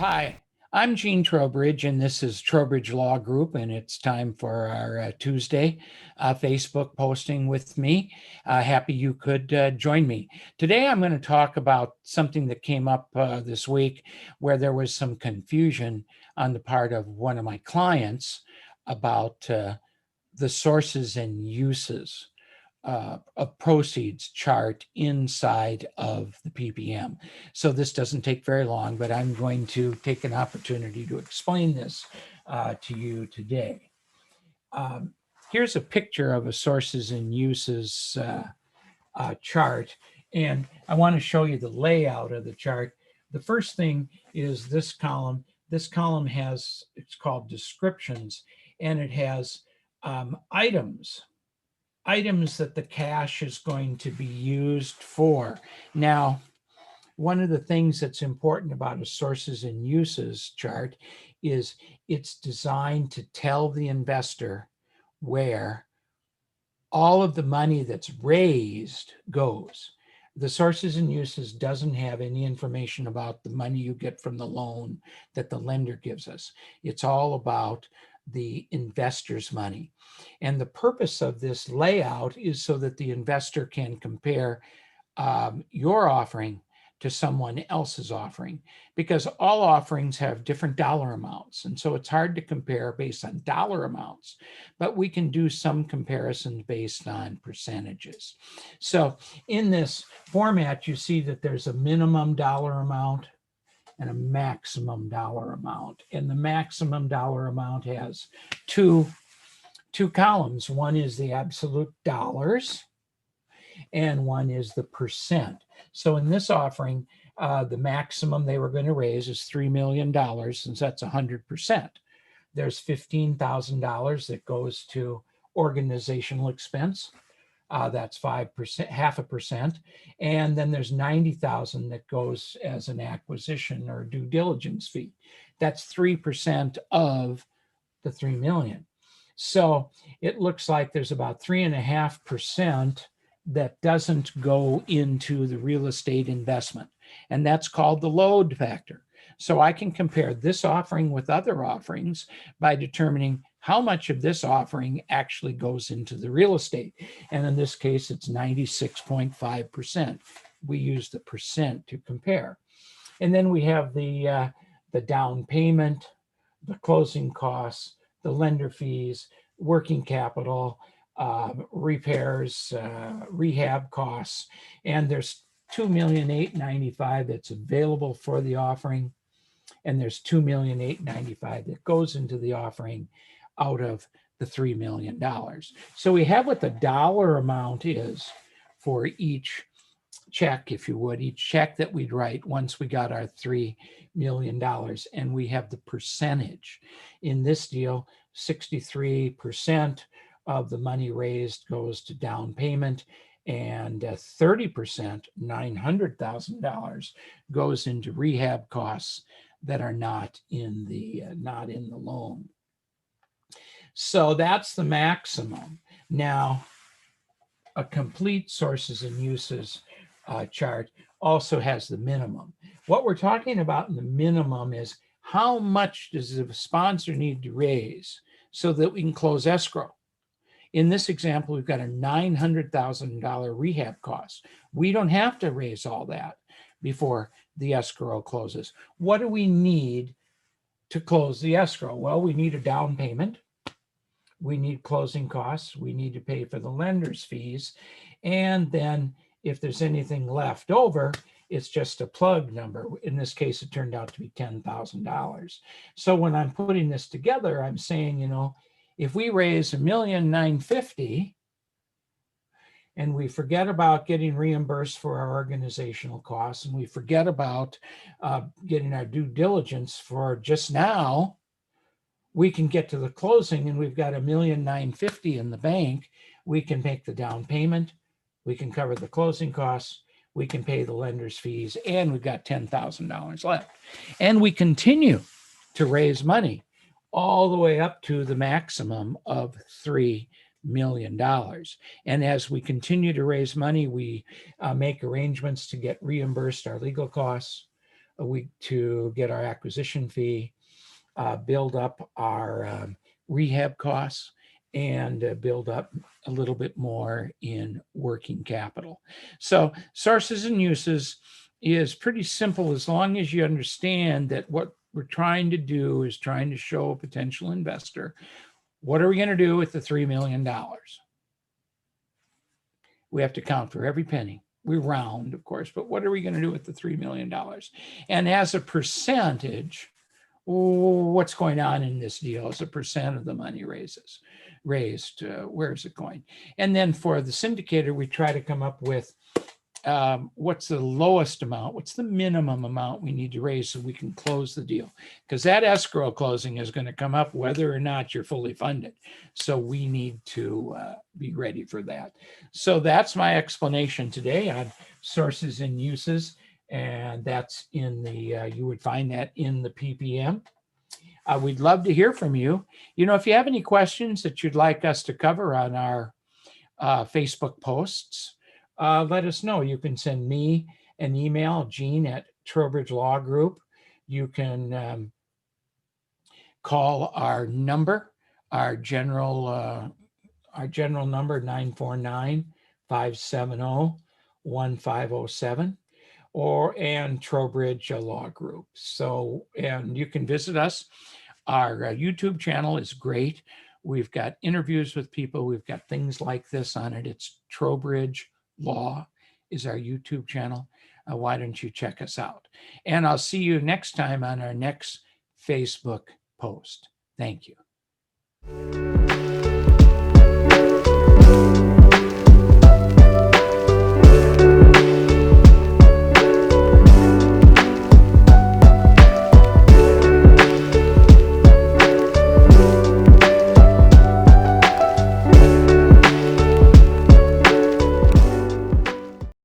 Hi, I'm Gene Trowbridge, and this is Trowbridge Law Group, and it's time for our Tuesday Facebook posting with me. Happy you could join me. Today, I'm going to talk about something that came up this week where there was some confusion on the part of one of my clients about the sources and uses of proceeds chart inside of the PPM. So this doesn't take very long, but I'm going to take an opportunity to explain this to you today. Here's a picture of a sources and uses chart, and I want to show you the layout of the chart. The first thing is this column. This column has, it's called descriptions, and it has items that the cash is going to be used for. Now, one of the things that's important about a sources and uses chart is it's designed to tell the investor where all of the money that's raised goes. The sources and uses doesn't have any information about the money you get from the loan that the lender gives us. It's all about the investor's money. And the purpose of this layout is so that the investor can compare your offering to someone else's offering, because all offerings have different dollar amounts. And so it's hard to compare based on dollar amounts, but we can do some comparisons based on percentages. So in this format, you see that there's a minimum dollar amount and a maximum dollar amount. And the maximum dollar amount has two columns. One is the absolute dollars, and one is the percent. So in this offering, the maximum they were going to raise is $3 million, since that's 100%. There's $15,000 that goes to organizational expense. That's 5%, 0.5%. And then there's 90,000 that goes as an acquisition or due diligence fee. That's 3% of the 3 million. So it looks like there's about 3.5% that doesn't go into the real estate investment. And that's called the load factor. So I can compare this offering with other offerings by determining how much of this offering actually goes into the real estate. And in this case, it's 96.5%. We use the percent to compare. And then we have the down payment, the closing costs, the lender fees, working capital, repairs, rehab costs, and there's $2,895,000 that's available for the offering, and there's $2,895,000 that goes into the offering out of the $3 million. So we have what the dollar amount is for each check, if you would, each check that we'd write once we got our $3 million, and we have the percentage. In this deal, 63% of the money raised goes to down payment, and 30%, $900,000, goes into rehab costs that are not in the loan. So that's the maximum. Now, a complete sources and uses chart also has the minimum. What we're talking about in the minimum is how much does the sponsor need to raise so that we can close escrow. In this example, we've got a $900,000 rehab cost. We don't have to raise all that before the escrow closes. What do we need to close the escrow? Well, we need a down payment. We need closing costs. We need to pay for the lender's fees. And then if there's anything left over, it's just a plug number. In this case, it turned out to be $10,000. So when I'm putting this together, I'm saying, you know, if we raise $1,950,000 and we forget about getting reimbursed for our organizational costs, and we forget about getting our due diligence for just now, we can get to the closing and we've got $1,950,000 in the bank. We can make the down payment, we can cover the closing costs, we can pay the lender's fees, and we've got $10,000 left. And we continue to raise money all the way up to the maximum of $3 million. And as we continue to raise money, we make arrangements to get reimbursed our legal costs, a week to get our acquisition fee, build up our rehab costs, and build up a little bit more in working capital. So sources and uses is pretty simple as long as you understand that what we're trying to do is trying to show a potential investor, what are we going to do with the $3 million? We have to count for every penny. We round, of course, but what are we going to do with the $3 million? And as a percentage, what's going on in this deal as a percent of the money raised, where is it going? And then for the syndicator, we try to come up with what's the lowest amount, what's the minimum amount we need to raise so we can close the deal, because that escrow closing is going to come up whether or not you're fully funded. So we need to be ready for that. So that's my explanation today on sources and uses. And that's in the, you would find that in the PPM. We'd love to hear from you. If you have any questions that you'd like us to cover on our Facebook posts, let us know. You can send me an email, Gene at Trowbridge Law Group. You can call our number, our general number, 949-570-1507. and Trowbridge Law Group. So, and you can visit us. Our YouTube channel is great. We've got interviews with people. We've got things like this on it. It's Trowbridge Law is our YouTube channel. Why don't you check us out? And I'll see you next time on our next Facebook post. Thank you.